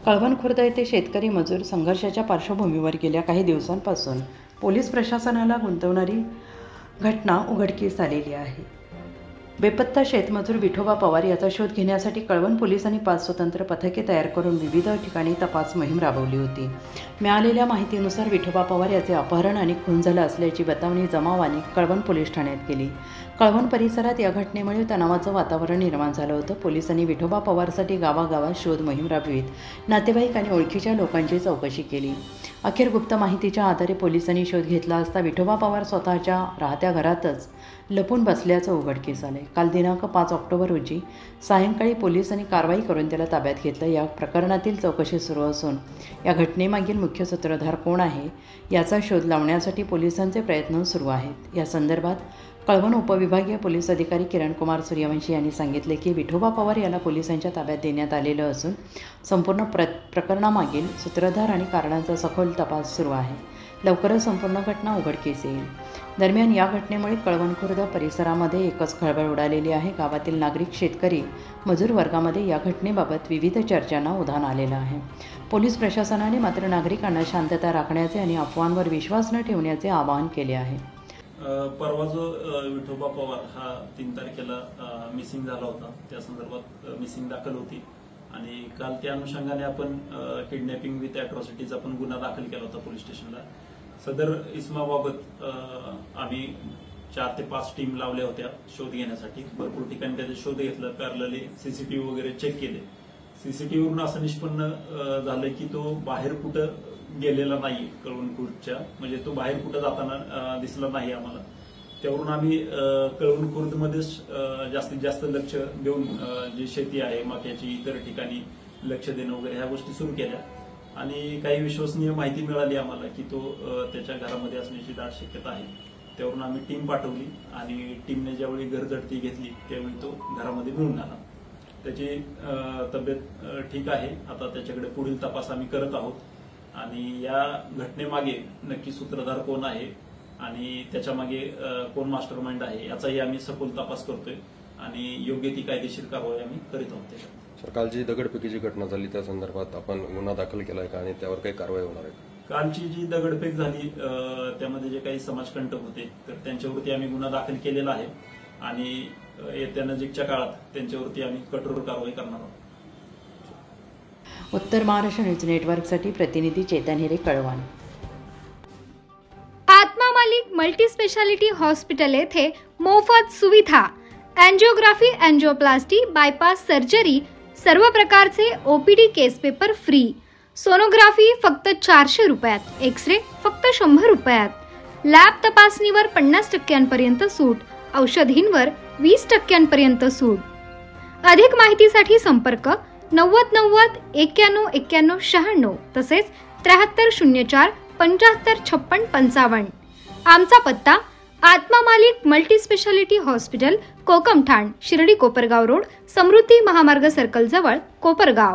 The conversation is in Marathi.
कळवण खुर्द येथे शेतकरी मजूर संघर्षाच्या पार्श्वभूमीवर गेल्या काही दिवसांपासून पोलीस प्रशासनाला गुंतवणारी घटना उघडकीस आलेली आहे। बेपत्ता शेतमजूर विठोबा पवार याचा शोध घेण्यासाठी कळवण पोलिसांनी 5 स्वतंत्र पथके तयार करून विविध ठिकाणी तपास मोहीम राबवली होती। मिळालेल्या माहितीनुसार विठोबा पवार याचे अपहरण आणि खून झाला असल्याची बतावणी जमावाने कळवण पोलीस ठाण्यात केली। कळवण परिसरात या घटनेमुळे तणावाचं वातावरण निर्माण झालं होतं। पोलिसांनी विठोबा पवारसाठी गावागावात शोध मोहीम राबवित नातेवाईक आणि ओळखीच्या लोकांची चौकशी केली। अखेर गुप्त माहितीच्या आधारे पोलिसांनी शोध घेतला असता विठोबा पवार स्वतःच्या राहत्या घरातच लपून बसल्याचं उघडकीस आले। काल दिनांक 5 ऑक्टोबर रोजी सायंकाळी पोलिसांनी कारवाई करून त्याला ताब्यात घेतलं। या प्रकरणातील चौकशी सुरू असून या घटनेमागील मुख्य सूत्रधार कोण आहे याचा शोध लावण्यासाठी पोलिसांचे प्रयत्न सुरू आहेत। या संदर्भात कळवण उपविभागीय पोलीस अधिकारी किरण कुमार सूर्यवंशी यांनी सांगितले की विठोबा पवार याला पोलिसांच्या ताब्यात देण्यात आलेलं असून संपूर्ण प्रकरणामागील सूत्रधार आणि कारणांचा सखोल तपास सुरू आहे। लवकरच संपूर्ण घटना उघडकीस येईल। दरम्यान या घटनेमुळे कळवण खुर्द परिसरामध्ये एकच खळबळ उडालेली आहे। गावातील नागरिक, शेतकरी, मजूर वर्गामध्ये या घटनेबाबत विविध चर्चांना उधाण आलेलं आहे। पोलीस प्रशासनाने मात्र नागरिकांना शांतता राखण्याचे आणि अफवांवर विश्वास न ठेवण्याचे आवाहन केले आहे। परवा जो विठोबा पवार हा 3 तारखेला मिसिंग झाला होता, त्या संदर्भात मिसिंग दाखल होती आणि काल त्या अनुषंगाने आपण किडनॅपिंग विथ अॅट्रॉसिटीज आपण गुन्हा दाखल केला होता पोलीस स्टेशनला। सदर इसमाबाबत आम्ही 4 ते 5 टीम लावल्या होत्या शोध घेण्यासाठी। भरपूर ठिकाणी त्याचे शोध घेतला, पॅरलली सीसीटीव्ही वगैरे चेक केले। सीसीटीव्हीवरून असं निष्पन्न झालं की तो बाहेर कुठं गेलेला नाही, कळवण खुर्दच्या, म्हणजे तो बाहेर कुठं जाताना दिसला नाही आम्हाला। त्यावरून आम्ही कळवण खुर्दमध्येच जास्तीत जास्त लक्ष देऊन जी शेती आहे मक्याची, इतर ठिकाणी लक्ष देणं वगैरे ह्या गोष्टी सुरू केल्या आणि काही विश्वसनीय माहिती मिळाली आम्हाला की तो त्याच्या घरामध्ये असण्याची दाट शक्यता आहे। त्यावरून आम्ही टीम पाठवली आणि टीमने ज्यावेळी घरझडती घेतली त्यावेळी तो घरामध्ये मिळून आला। त्याची तब्येत ठीक आहे। आता त्याच्याकडे पुढील तपास आम्ही करत आहोत आणि या घटनेमागे नक्की सूत्रधार कोण आहे आणि त्याच्यामागे कोण मास्टरमाइंड आहे याचाही आम्ही सखोल तपास करतोय आणि योग्य ती कायदेशीर कारवाई आम्ही करीत आहोत। काल जी दगडफेकीची घटना झाली त्या संदर्भात आपण गुन्हा दाखल केलाय का आणि त्यावर काही कारवाई होणार आहे? कालची जी दगडफेक झाली त्यामध्ये जे काही समाजकंटक होते तर त्यांच्यावरती आम्ही गुन्हा दाखल केलेला आहे आणि येत्या नजीकच्या काळात त्यांच्यावरती आम्ही कठोर कारवाई करणार आहोत। उत्तर महाराष्ट्र न्यूज नेटवर्कसाठी प्रतिनिधी चेतन हिरे, कळवण। आत्मा मालिक मल्टी स्पेशालिटी हॉस्पिटल येथे मोफत सुविधा, एंजियोग्राफी, एंजियोप्लास्टी, बायपास सर्जरी, सर्व प्रकारचे ओपीडी केस पेपर फ्री, सोनोग्राफी फक्त 400 रुपयात, एक्सरे फक्त 100 रुपयात, लॅब तपासणीवर 50% सूट, औषधींवर 20% सूट। अधिक माहितीसाठी संपर्क 90 90 91 91 96 तसेच 7304 75 56 55। आमचा पत्ता Atma Malik multi speciality hospital, Kokamthan, Shirdi Kopargaon road, Samruddhi Mahamarg circle जवळ, कोपरगाव।